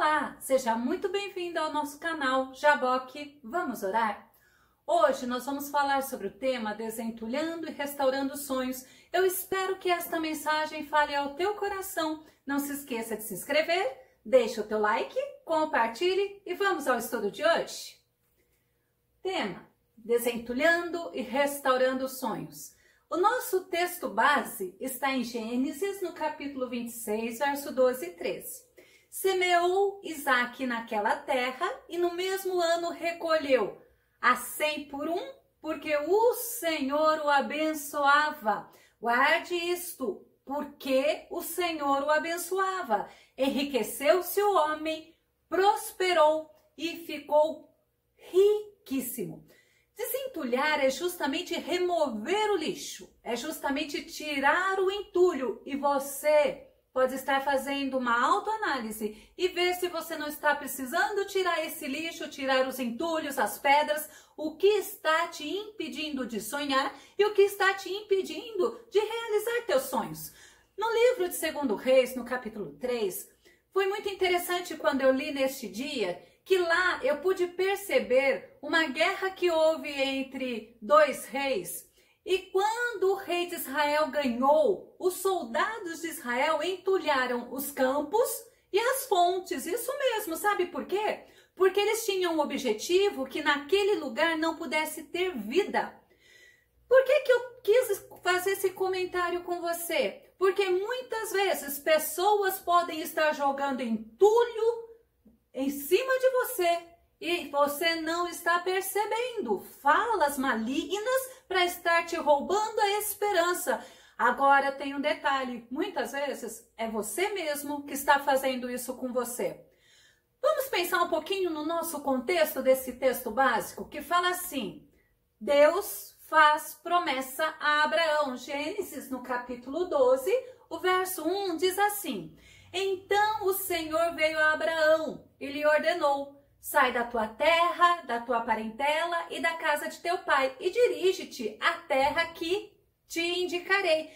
Olá, seja muito bem-vindo ao nosso canal Jaboque. Vamos orar? Hoje nós vamos falar sobre o tema Desentulhando e Restaurando Sonhos. Eu espero que esta mensagem fale ao teu coração. Não se esqueça de se inscrever, deixe o teu like, compartilhe e vamos ao estudo de hoje. Tema: Desentulhando e Restaurando Sonhos. O nosso texto base está em Gênesis, no capítulo 26, verso 12 e 13. Semeou Isaque naquela terra e no mesmo ano recolheu a 100 por um, porque o Senhor o abençoava. Guarde isto, porque o Senhor o abençoava. Enriqueceu-se o homem, prosperou e ficou riquíssimo. Desentulhar é justamente remover o lixo, é justamente tirar o entulho, e você pode estar fazendo uma autoanálise e ver se você não está precisando tirar esse lixo, tirar os entulhos, as pedras, o que está te impedindo de sonhar e o que está te impedindo de realizar teus sonhos. No livro de 2 Reis, no capítulo 3, foi muito interessante quando eu li neste dia, que lá eu pude perceber uma guerra que houve entre dois reis. E quando o rei de Israel ganhou, os soldados de Israel entulharam os campos e as fontes. Isso mesmo, sabe por quê? Porque eles tinham o objetivo que naquele lugar não pudesse ter vida. Por que eu quis fazer esse comentário com você? Porque muitas vezes pessoas podem estar jogando entulho em cima de você e você não está percebendo. Falas malignas para estar te roubando a esperança. Agora tem um detalhe, muitas vezes é você mesmo que está fazendo isso com você. Vamos pensar um pouquinho no nosso contexto desse texto básico, que fala assim: Deus faz promessa a Abraão. Gênesis, no capítulo 12, o verso 1 diz assim: Então o Senhor veio a Abraão e lhe ordenou: sai da tua terra, da tua parentela e da casa de teu pai e dirige-te à terra que te indicarei.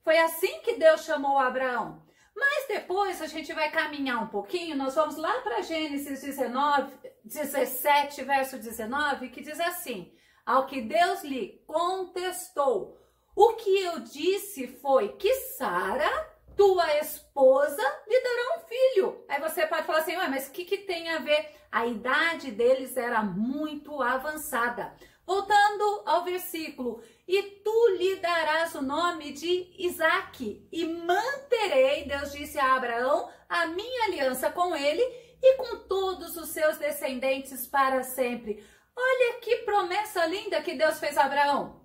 Foi assim que Deus chamou Abraão. Mas depois a gente vai caminhar um pouquinho, nós vamos lá para Gênesis 17, verso 19, que diz assim: ao que Deus lhe contestou, o que eu disse foi que Sara, tua esposa, lhe dará um filho. Aí você pode falar assim: mas o que tem a ver? A idade deles era muito avançada. Voltando ao versículo: e tu lhe darás o nome de Isaque, e manterei, Deus disse a Abraão, a minha aliança com ele e com todos os seus descendentes para sempre. Olha que promessa linda que Deus fez a Abraão.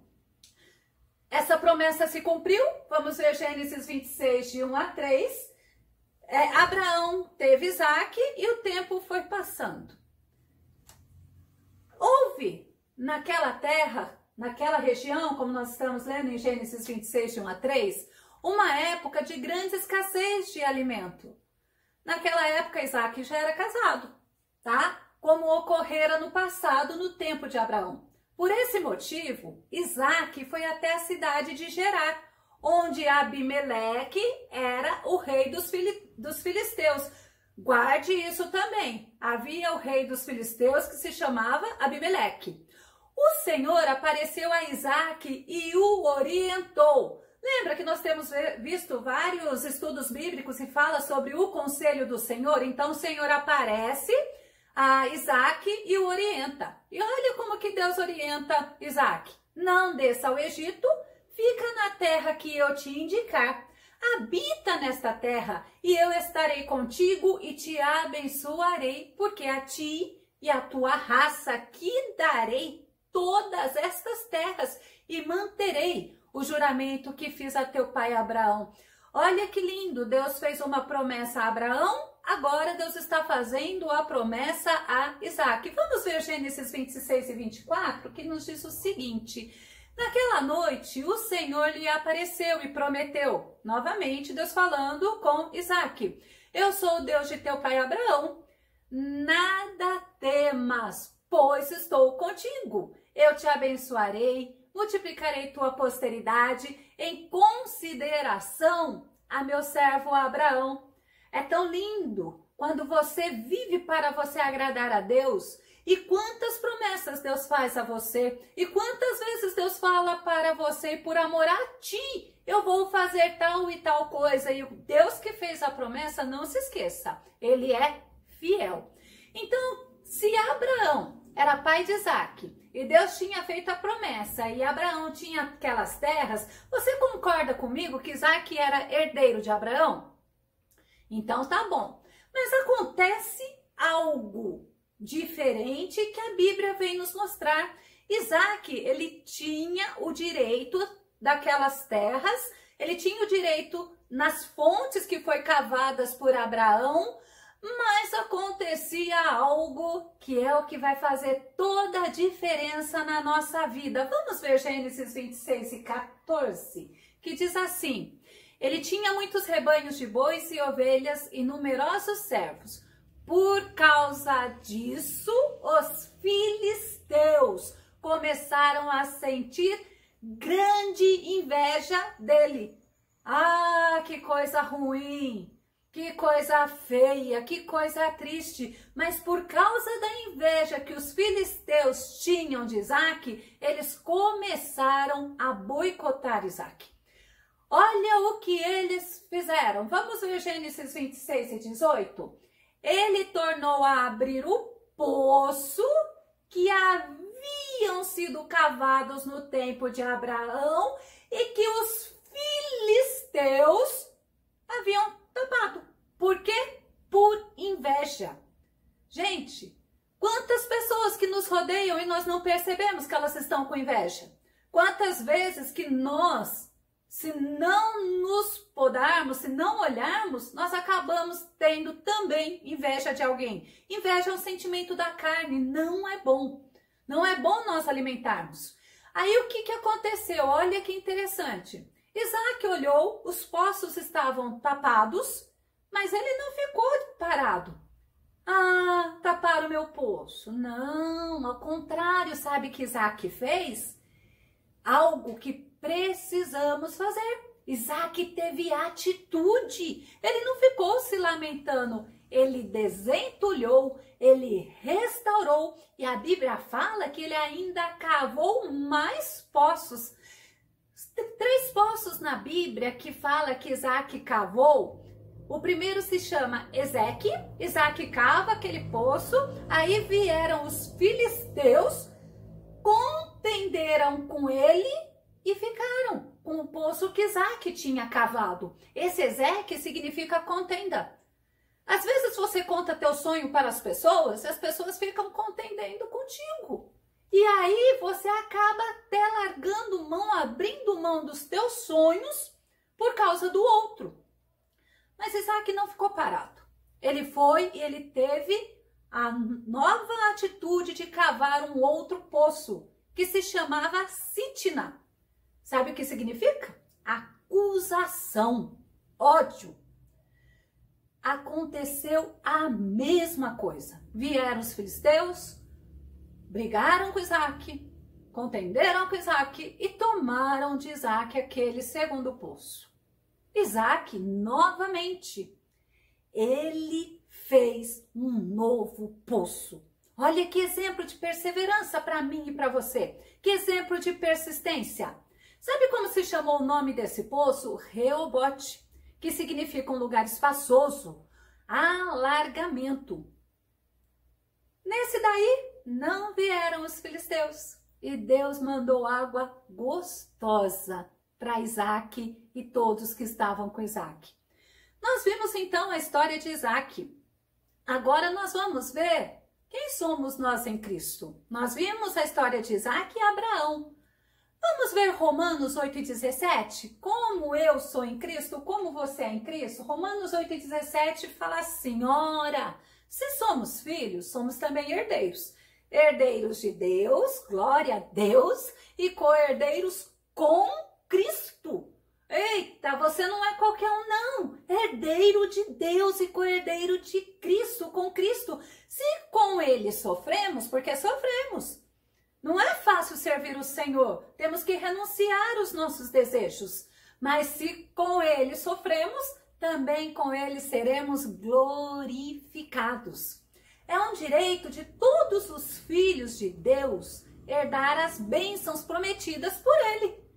Essa promessa se cumpriu. Vamos ver Gênesis 26, de 1 a 3. Abraão teve Isaque e o tempo foi passando. Houve naquela terra, naquela região, como nós estamos lendo em Gênesis 26, de 1 a 3, uma época de grande escassez de alimento. Naquela época, Isaque já era casado, tá? Como ocorrera no passado, no tempo de Abraão. Por esse motivo, Isaque foi até a cidade de Gerar, onde Abimeleque era o rei dos filisteus. Guarde isso também. Havia o rei dos filisteus que se chamava Abimeleque. O Senhor apareceu a Isaque e o orientou. Lembra que nós temos visto vários estudos bíblicos e fala sobre o conselho do Senhor? Então o Senhor aparece a Isaque e o orienta. E olha como que Deus orienta Isaque: não desça ao Egito, fica na terra que eu te indicar. Habita nesta terra e eu estarei contigo e te abençoarei, porque a ti e a tua raça que darei todas estas terras e manterei o juramento que fiz a teu pai Abraão. Olha que lindo, Deus fez uma promessa a Abraão, agora Deus está fazendo a promessa a Isaque. Vamos ver Gênesis 26 e 24, que nos diz o seguinte: naquela noite o Senhor lhe apareceu e prometeu, novamente Deus falando com Isaque: eu sou o Deus de teu pai Abraão, nada temas, pois estou contigo. Eu te abençoarei, multiplicarei tua posteridade em consideração a meu servo Abraão. É tão lindo quando você vive para você agradar a Deus, e quantas promessas Deus faz a você, e quantas vezes Deus fala para você, por amor a ti, eu vou fazer tal e tal coisa, e o Deus que fez a promessa, não se esqueça, ele é fiel. Então, se Abraão era pai de Isaac, e Deus tinha feito a promessa, e Abraão tinha aquelas terras, você concorda comigo que Isaac era herdeiro de Abraão? Então tá bom. Mas acontece algo diferente que a Bíblia vem nos mostrar. Isaac, ele tinha o direito daquelas terras, ele tinha o direito nas fontes que foi cavadas por Abraão, mas acontecia algo que é o que vai fazer toda a diferença na nossa vida. Vamos ver Gênesis 26 e 14, que diz assim: ele tinha muitos rebanhos de bois e ovelhas e numerosos servos. Por causa disso, os filisteus começaram a sentir grande inveja dele. Ah, que coisa ruim! Que coisa feia, que coisa triste, mas por causa da inveja que os filisteus tinham de Isaac, eles começaram a boicotar Isaac. Olha o que eles fizeram. Vamos ver Gênesis 26 e 18? Ele tornou a abrir o poço que haviam sido cavados no tempo de Abraão e que os filisteus haviam tapado. Por quê? Por inveja. Gente, quantas pessoas que nos rodeiam e nós não percebemos que elas estão com inveja? Quantas vezes que nós, se não nos podarmos, se não olharmos, nós acabamos tendo também inveja de alguém. Inveja é um sentimento da carne, não é bom. Não é bom nós alimentarmos. Aí o que aconteceu? Olha que interessante. Isaac olhou, os poços estavam tapados, mas ele não ficou parado. Ah, taparam o meu poço. Não, ao contrário, sabe o que Isaac fez? Algo que precisamos fazer. Isaac teve atitude. Ele não ficou se lamentando. Ele desentulhou, ele restaurou. E a Bíblia fala que ele ainda cavou mais poços. Tem 3 poços na Bíblia que fala que Isaac cavou. O primeiro se chama Ezeque. Isaac cava aquele poço. Aí vieram os filisteus, contenderam com ele e ficaram com o poço que Isaac tinha cavado. Esse Ezeque significa contenda. Às vezes você conta teu sonho para as pessoas ficam contendendo contigo. E aí você acaba até largando mão, abrindo mão dos teus sonhos por causa do outro. Mas Isaac não ficou parado. Ele foi e ele teve a nova atitude de cavar um outro poço, que se chamava Sitna. Sabe o que significa? Acusação, ódio. Aconteceu a mesma coisa. Vieram os filisteus, brigaram com Isaac, contenderam com Isaac e tomaram de Isaac aquele segundo poço. Isaac, novamente, ele fez um novo poço. Olha que exemplo de perseverança para mim e para você. Que exemplo de persistência. Sabe como se chamou o nome desse poço? Reobote, que significa um lugar espaçoso, alargamento. Nesse daí, não vieram os filisteus. E Deus mandou água gostosa para Isaac e todos que estavam com Isaac. Nós vimos então a história de Isaac. Agora nós vamos ver quem somos nós em Cristo. Nós vimos a história de Isaac e Abraão. Vamos ver Romanos 8,17? Como eu sou em Cristo, como você é em Cristo? Romanos 8,17 fala assim: ora, se somos filhos, somos também herdeiros. Herdeiros de Deus, glória a Deus, e co-herdeiros com Cristo. Eita, você não é qualquer um, não. Herdeiro de Deus e co-herdeiro de Cristo, com Cristo. Se com ele sofremos, porque sofremos. Não é fácil servir o Senhor. Temos que renunciar aos nossos desejos. Mas se com ele sofremos, também com ele seremos glorificados. É um direito de todos os filhos de Deus herdar as bênçãos prometidas por ele.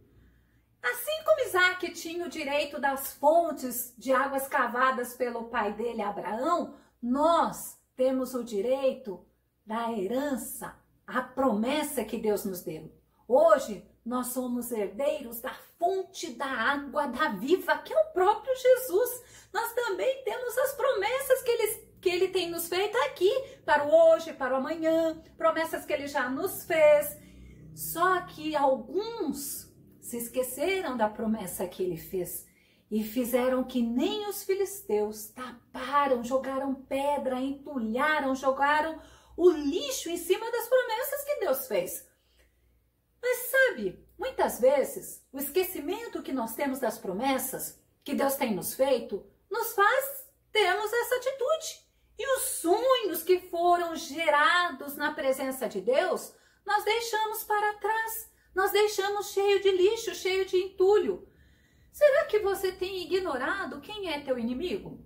Assim como Isaac tinha o direito das fontes de águas cavadas pelo pai dele, Abraão, nós temos o direito da herança, a promessa que Deus nos deu. Hoje, nós somos herdeiros da fonte da água da viva, que é o próprio Jesus. Nós também temos as promessas que ele tem nos feito aqui, para o hoje, para o amanhã, promessas que ele já nos fez. Só que alguns se esqueceram da promessa que ele fez e fizeram que nem os filisteus, taparam, jogaram pedra, entulharam, jogaram o lixo em cima das promessas que Deus fez. Mas sabe, muitas vezes o esquecimento que nós temos das promessas que Deus tem nos feito nos faz termos essa atitude. E os sonhos que foram gerados na presença de Deus, nós deixamos para trás. Nós deixamos cheio de lixo, cheio de entulho. Será que você tem ignorado quem é teu inimigo?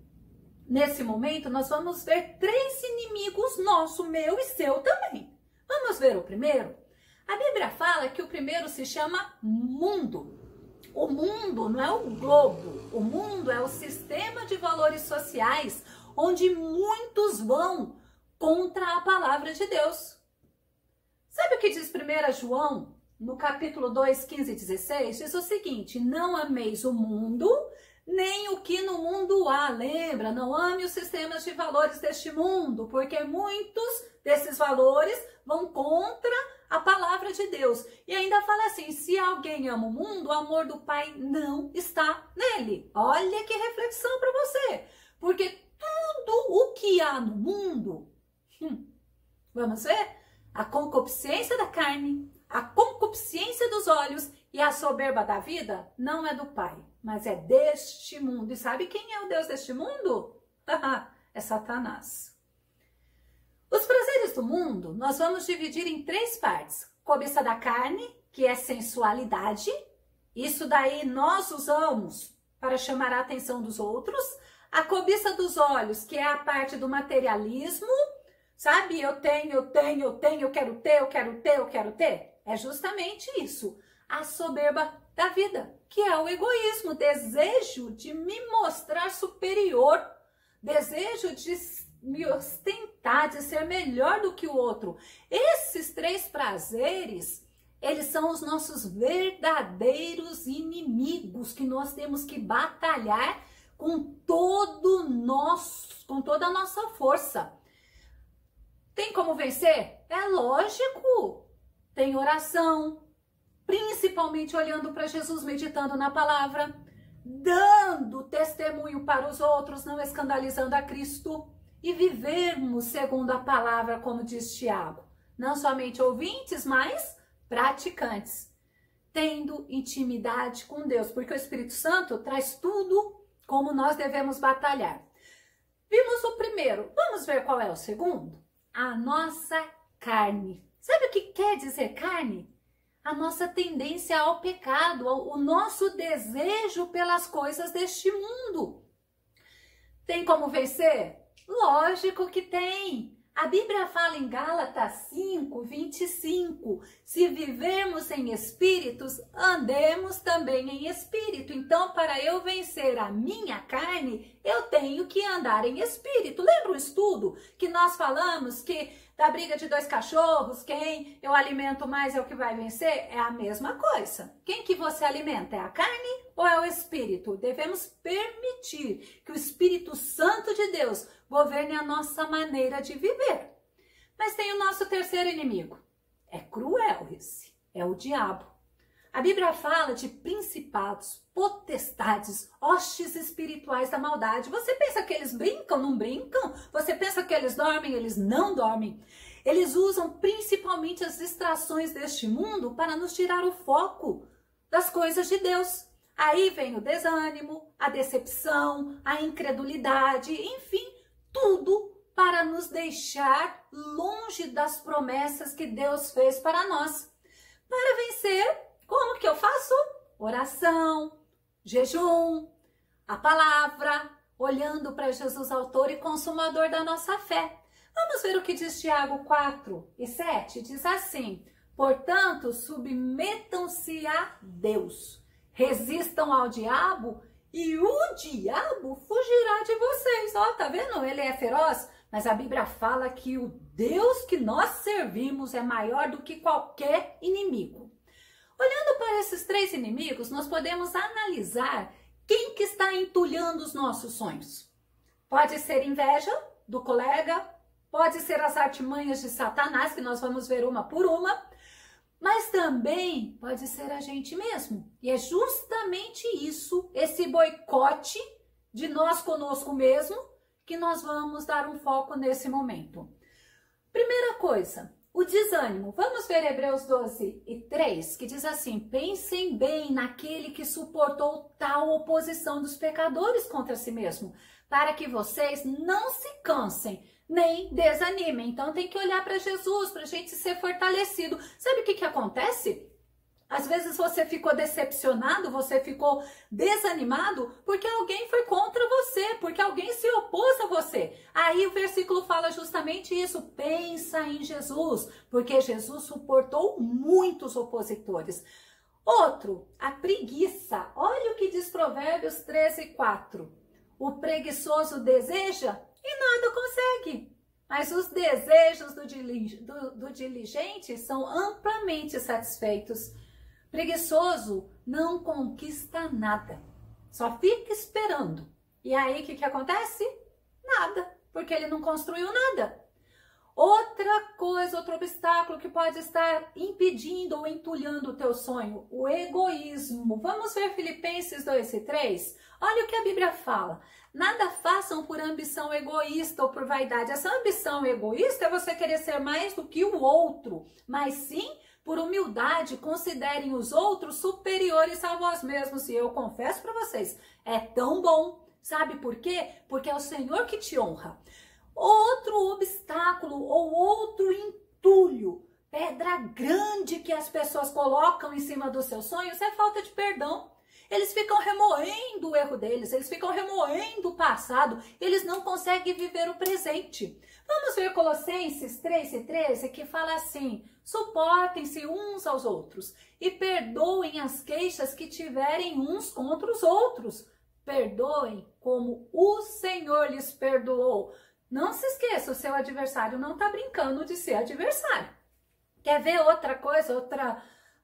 Nesse momento, nós vamos ver 3 inimigos nossos, meu e seu também. Vamos ver o primeiro? A Bíblia fala que o primeiro se chama mundo. O mundo não é o globo. O mundo é o sistema de valores sociais onde muitos vão contra a palavra de Deus. Sabe o que diz 1 João? No capítulo 2, 15 e 16, diz o seguinte: não ameis o mundo, nem o que no mundo há. Lembra, não ame os sistemas de valores deste mundo, porque muitos desses valores vão contra a palavra de Deus. E ainda fala assim: se alguém ama o mundo, o amor do Pai não está nele. Olha que reflexão para você, porque tudo o que há no mundo, vamos ver? A concupiscência da carne, a concupiscência dos olhos e a soberba da vida não é do Pai, mas é deste mundo. E sabe quem é o Deus deste mundo? É Satanás. Os prazeres do mundo nós vamos dividir em 3 partes. Cobiça da carne, que é sensualidade. Isso daí nós usamos para chamar a atenção dos outros. A cobiça dos olhos, que é a parte do materialismo. Sabe, eu tenho, eu quero ter. É justamente isso, a soberba da vida, que é o egoísmo, desejo de me mostrar superior, desejo de me ostentar, de ser melhor do que o outro. Esses 3 prazeres, eles são os nossos verdadeiros inimigos, que nós temos que batalhar com toda a nossa força. Tem como vencer? É lógico. Tem oração, principalmente olhando para Jesus, meditando na palavra, dando testemunho para os outros, não escandalizando a Cristo, e vivermos segundo a palavra, como diz Tiago. Não somente ouvintes, mas praticantes, tendo intimidade com Deus, porque o Espírito Santo traz tudo como nós devemos batalhar. Vimos o primeiro, vamos ver qual é o segundo? A nossa carne. Sabe o que quer dizer carne? A nossa tendência ao pecado, o nosso desejo pelas coisas deste mundo. Tem como vencer? Lógico que tem. A Bíblia fala em Gálatas 5, 25. Se vivemos em espíritos, andemos também em espírito. Então, para eu vencer a minha carne, eu tenho que andar em espírito. Lembra o estudo que nós falamos que da briga de 2 cachorros, quem eu alimento mais é o que vai vencer? É a mesma coisa. Quem que você alimenta? É a carne ou é o espírito? Devemos permitir que o Espírito Santo de Deus governe a nossa maneira de viver. Mas tem o nosso terceiro inimigo. É cruel esse, é o diabo. A Bíblia fala de principados, potestades, hostes espirituais da maldade. Você pensa que eles brincam? Não brincam? Você pensa que eles dormem? Eles não dormem. Eles usam principalmente as distrações deste mundo para nos tirar o foco das coisas de Deus. Aí vem o desânimo, a decepção, a incredulidade, enfim, tudo para nos deixar longe das promessas que Deus fez para nós. Para vencer, como que eu faço? Oração, jejum, a palavra, olhando para Jesus, autor e consumador da nossa fé. Vamos ver o que diz Tiago 4:7. Diz assim: portanto, submetam-se a Deus, resistam ao diabo e o diabo fugirá de vocês. Ó, tá vendo? Ele é feroz, mas a Bíblia fala que o Deus que nós servimos é maior do que qualquer inimigo. Olhando para esses três inimigos, nós podemos analisar quem que está entulhando os nossos sonhos. Pode ser inveja do colega, pode ser as artimanhas de Satanás, que nós vamos ver uma por uma, mas também pode ser a gente mesmo. E é justamente isso, esse boicote de nós conosco mesmo, que nós vamos dar um foco nesse momento. Primeira coisa, o desânimo. Vamos ver Hebreus 12:3, que diz assim: pensem bem naquele que suportou tal oposição dos pecadores contra si mesmo, para que vocês não se cansem nem desanimem. Então tem que olhar para Jesus, para a gente ser fortalecido. Sabe o que acontece? Às vezes você ficou decepcionado, você ficou desanimado porque alguém foi contra você, porque alguém se opôs a você. Aí o versículo fala justamente isso: pensa em Jesus, porque Jesus suportou muitos opositores. Outro, a preguiça. Olha o que diz Provérbios 13:4. O preguiçoso deseja e nada consegue, mas os desejos do diligente são amplamente satisfeitos. Preguiçoso não conquista nada, só fica esperando. E aí o que acontece? Nada, porque ele não construiu nada. Outra coisa, outro obstáculo que pode estar impedindo ou entulhando o teu sonho, o egoísmo. Vamos ver Filipenses 2:3? Olha o que a Bíblia fala: nada façam por ambição egoísta ou por vaidade. Essa ambição egoísta é você querer ser mais do que o outro, mas sim, por humildade, considerem os outros superiores a vós mesmos. E eu confesso para vocês, é tão bom. Sabe por quê? Porque é o Senhor que te honra. Outro obstáculo ou outro entulho, pedra grande que as pessoas colocam em cima dos seus sonhos é falta de perdão. Eles ficam remoendo o erro deles, eles ficam remoendo o passado, eles não conseguem viver o presente. Vamos ver Colossenses 3:13, que fala assim: suportem-se uns aos outros e perdoem as queixas que tiverem uns contra os outros. Perdoem como o Senhor lhes perdoou. Não se esqueça, o seu adversário não está brincando de ser adversário. Quer ver outra coisa,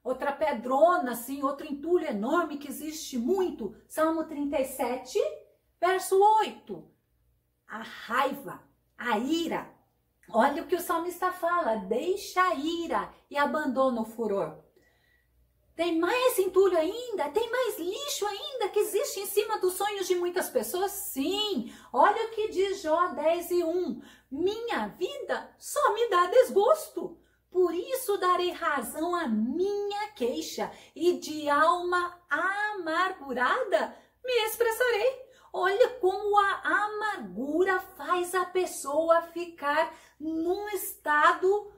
outra pedrona, assim, outro entulho enorme que existe muito? Salmo 37, verso 8. A raiva, a ira. Olha o que o salmista fala: deixa a ira e abandona o furor. Tem mais entulho ainda? Tem mais lixo ainda que existe em cima dos sonhos de muitas pessoas? Sim! Olha o que diz Jó 10:1. Minha vida só me dá desgosto. Por isso darei razão à minha queixa e de alma amargurada me expressarei. Olha como a amargura faz a pessoa ficar num estado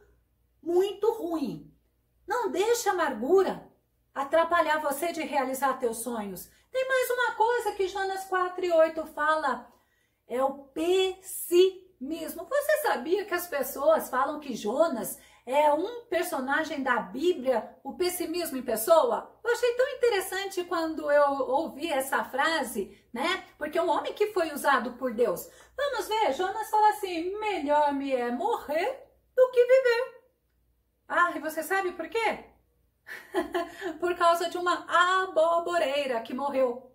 muito ruim. Não deixa a amargura atrapalhar você de realizar teus sonhos. Tem mais uma coisa que Jonas 4:8 fala, é o pessimismo. Você sabia que as pessoas falam que Jonas é um personagem da Bíblia, o pessimismo em pessoa? Eu achei tão interessante quando eu ouvi essa frase, né? Porque é um homem que foi usado por Deus. Vamos ver, Jonas fala assim: melhor me é morrer do que viver. Ah, e você sabe por quê? Por causa de uma aboboreira que morreu.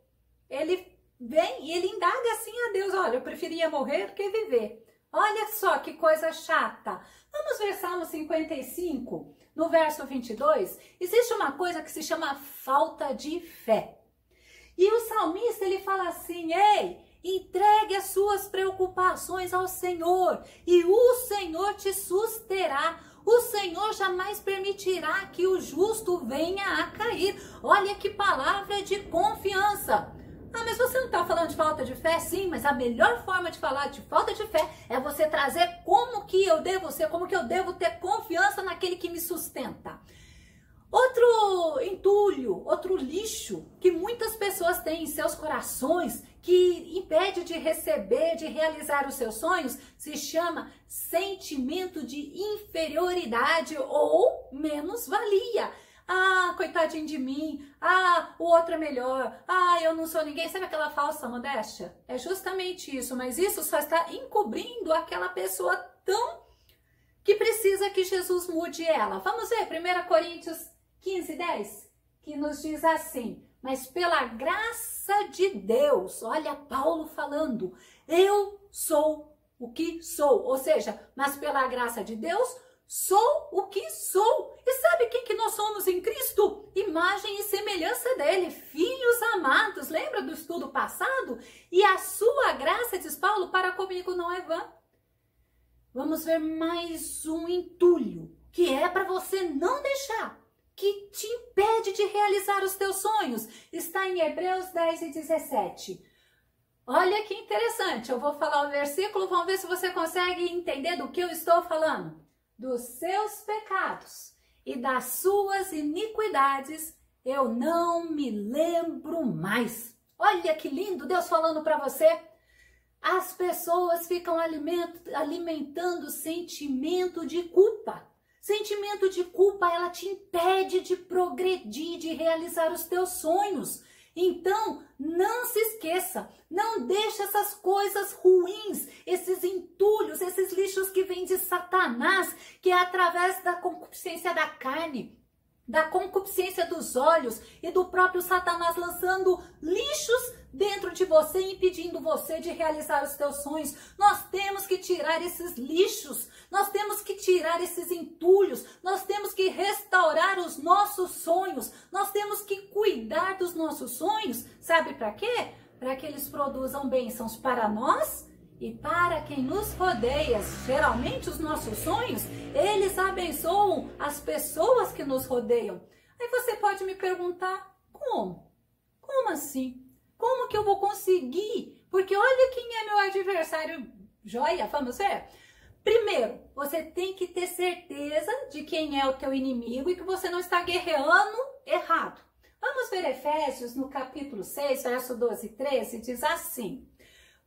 Ele vem e ele indaga assim a Deus: olha, eu preferia morrer do que viver. Olha só que coisa chata. Vamos ver Salmo 55, no verso 22. Existe uma coisa que se chama falta de fé. E o salmista, ele fala assim: ei, entregue as suas preocupações ao Senhor e o Senhor te susterá. O Senhor jamais permitirá que o justo venha a cair. Olha que palavra de confiança. Ah, mas você não está falando de falta de fé? Sim, mas a melhor forma de falar de falta de fé é você trazer como que eu devo ser, como que eu devo ter confiança naquele que me sustenta. Outro entulho, outro lixo que muitas pessoas têm em seus corações, que impede de receber, de realizar os seus sonhos, se chama sentimento de inferioridade ou menos-valia. Ah, coitadinho de mim. Ah, o outro é melhor. Ah, eu não sou ninguém. Sabe aquela falsa modéstia? É justamente isso, mas isso só está encobrindo aquela pessoa tão que precisa que Jesus mude ela. Vamos ver 1 Coríntios 15, 10, que nos diz assim: mas pela graça de Deus, olha Paulo falando, eu sou o que sou. Ou seja, mas pela graça de Deus, sou o que sou. E sabe quem que nós somos em Cristo? Imagem e semelhança dele, filhos amados. Lembra do estudo passado? E a sua graça, diz Paulo, para comigo não é vã. Vamos ver mais um entulho, que é para você não deixar, que te impede de realizar os teus sonhos. Está em Hebreus 10 e 17. Olha que interessante, eu vou falar o versículo, vamos ver se você consegue entender do que eu estou falando. Dos seus pecados e das suas iniquidades eu não me lembro mais. Olha que lindo Deus falando para você. As pessoas ficam alimentando sentimento de culpa. Sentimento de culpa, ela te impede de progredir, de realizar os teus sonhos. Então, não se esqueça, não deixe essas coisas ruins, esses entulhos, esses lixos que vêm de Satanás, que é através da concupiscência da carne, da concupiscência dos olhos e do próprio Satanás lançando lixos dentro de você, impedindo você de realizar os teus sonhos. Nós temos que tirar esses lixos, nós temos que tirar esses entulhos, nós temos que restaurar os nossos sonhos, nós temos que cuidar dos nossos sonhos. Sabe para quê? Para que eles produzam bênçãos para nós e para quem nos rodeia. Geralmente os nossos sonhos, eles abençoam as pessoas que nos rodeiam. Aí você pode me perguntar, como? Como assim? Como que eu vou conseguir? Porque olha quem é meu adversário. Joia, vamos ver? Primeiro, você tem que ter certeza de quem é o teu inimigo e que você não está guerreando errado. Vamos ver Efésios no capítulo 6, verso 12 e 13, diz assim: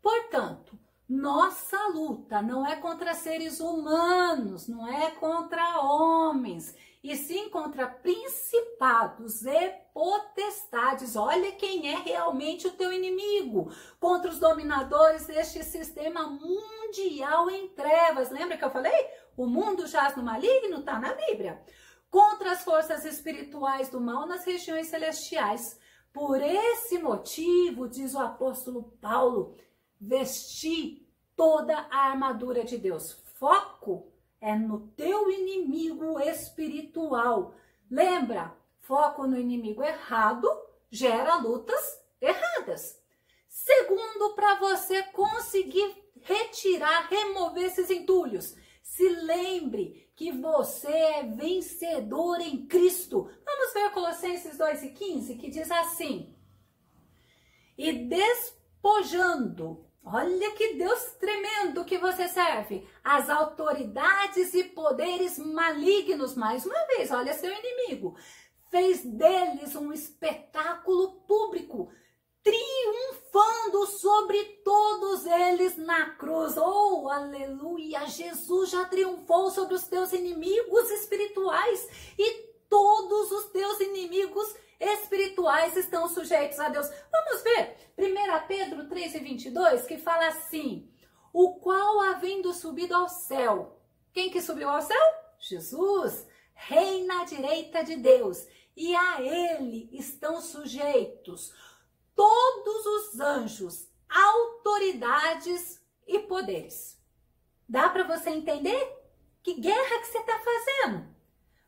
portanto, nossa luta não é contra seres humanos, não é contra homens, e sim contra principados e potestades. Olha quem é realmente o teu inimigo. Contra os dominadores deste sistema mundial em trevas. Lembra que eu falei? O mundo jaz no maligno, está na Bíblia. Contra as forças espirituais do mal nas regiões celestiais. Por esse motivo, diz o apóstolo Paulo, vestir toda a armadura de Deus. Foco é no teu inimigo espiritual. Lembra, foco no inimigo errado gera lutas erradas. Segundo, para você conseguir retirar, remover esses entulhos, se lembre que você é vencedor em Cristo. Vamos ver Colossenses 2:15, que diz assim: e despojando, olha que Deus tremendo que você serve, as autoridades e poderes malignos, mais uma vez, olha seu inimigo, fez deles um espetáculo público, triunfando sobre todos eles na cruz. Oh, aleluia! Jesus já triunfou sobre os teus inimigos espirituais e todos os teus inimigos espirituais estão sujeitos a Deus. Vamos ver 1 Pedro 3:22, que fala assim: o qual, havendo subido ao céu, quem que subiu ao céu? Jesus, reina à direita de Deus, e a ele estão sujeitos todos os anjos, autoridades e poderes. Dá para você entender que guerra que você está fazendo?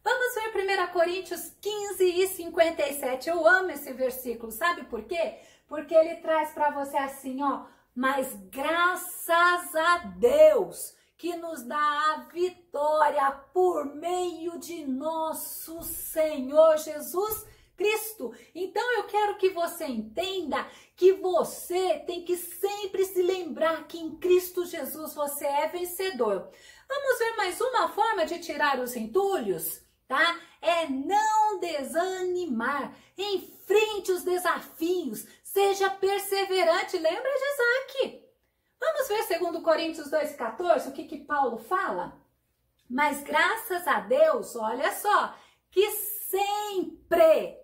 Vamos ver 1 Coríntios 15:57. Eu amo esse versículo, sabe por quê? Porque ele traz para você assim, ó: mas graças a Deus que nos dá a vitória por meio de nosso Senhor Jesus Cristo. Então eu quero que você entenda que você tem que sempre se lembrar que em Cristo Jesus você é vencedor. Vamos ver mais uma forma de tirar os entulhos, tá? É não desanimar, enfrente os desafios, seja perseverante. Lembra de Isaac? Vamos ver 2 Coríntios 2,14, o que Paulo fala? Mas graças a Deus, olha só, que sempre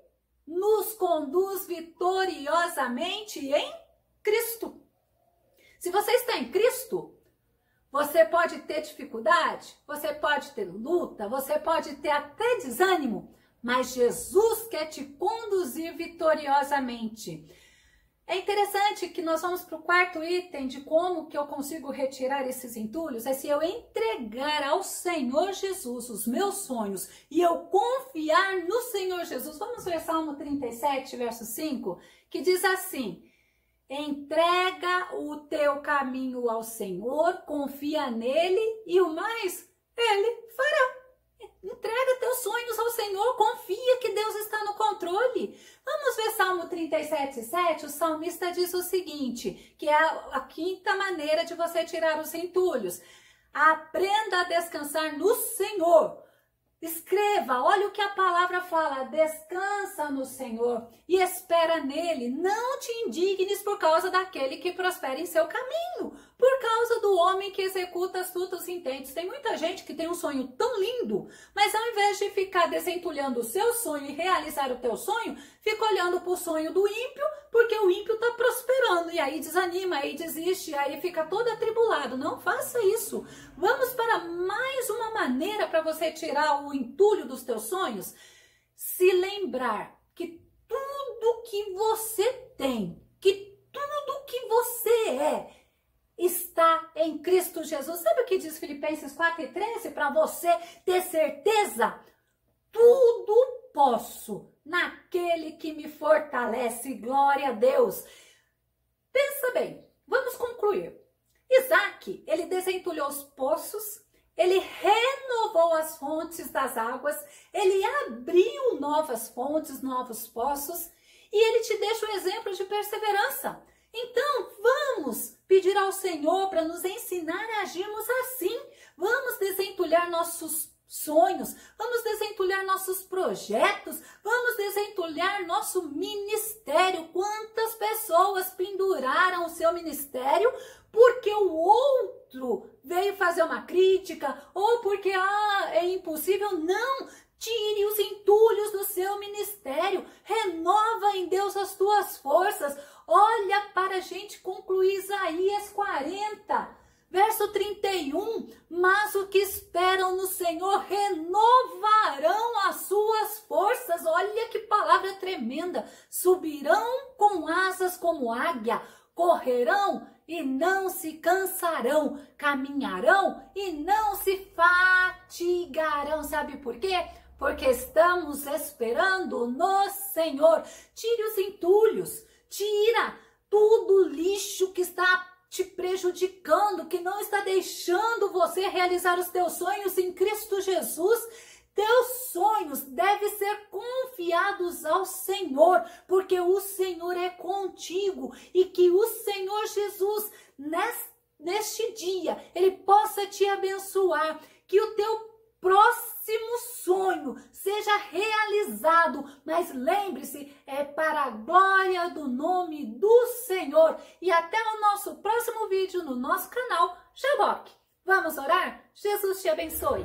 nos conduz vitoriosamente em Cristo. Se você está em Cristo, você pode ter dificuldade, você pode ter luta, você pode ter até desânimo, mas Jesus quer te conduzir vitoriosamente. É interessante que nós vamos para o quarto item de como que eu consigo retirar esses entulhos, é se eu entregar ao Senhor Jesus os meus sonhos e eu confiar no Senhor Jesus. Vamos ver Salmo 37, verso 5, que diz assim: entrega o teu caminho ao Senhor, confia nele e o mais ele fará. Entrega teus sonhos ao Senhor, confia que Deus está no controle. Vamos ver Salmo 37:7, o salmista diz o seguinte, que é a quinta maneira de você tirar os entulhos. Aprenda a descansar no Senhor. Escreva, olha o que a palavra fala, descansa no Senhor e espera nele. Não te indignes por causa daquele que prospera em seu caminho, por causa do homem que executa astutos intentos. Tem muita gente que tem um sonho tão lindo, mas ao invés de ficar desentulhando o seu sonho e realizar o teu sonho, fica olhando para o sonho do ímpio, porque o ímpio está prosperando, e aí desanima, aí desiste, aí fica todo atribulado. Não faça isso. Vamos para mais uma maneira para você tirar o entulho dos teus sonhos. Se lembrar que tudo que você tem, que tudo que você está em Cristo Jesus. Sabe o que diz Filipenses 4:13? Para você ter certeza, tudo posso naquele que me fortalece. Glória a Deus. Pensa bem, vamos concluir. Isaac, ele desentulhou os poços, ele renovou as fontes das águas, ele abriu novas fontes, novos poços, e ele te deixa um exemplo de perseverança. Então, vamos pedir ao Senhor para nos ensinar a agirmos assim. Vamos desentulhar nossos sonhos, vamos desentulhar nossos projetos, vamos desentulhar nosso ministério. Quantas pessoas penduraram o seu ministério porque o outro veio fazer uma crítica ou porque é impossível? Não! Tire os entulhos do seu ministério, renova em Deus as tuas forças. Olha para a gente concluir Isaías 40, verso 31. Mas o que esperam no Senhor renovarão as suas forças. Olha que palavra tremenda. Subirão com asas como águia, correrão e não se cansarão, caminharão e não se fatigarão. Sabe por quê? Porque estamos esperando no Senhor. Tire os entulhos, tira tudo lixo que está te prejudicando, que não está deixando você realizar os teus sonhos em Cristo Jesus. Teus sonhos devem ser confiados ao Senhor, porque o Senhor é contigo, e que o Senhor Jesus, neste dia, Ele possa te abençoar, que o teu próximo sonho seja realizado, mas lembre-se, é para a glória do nome do Senhor. E até o nosso próximo vídeo no nosso canal Jaboque. Vamos orar? Jesus te abençoe.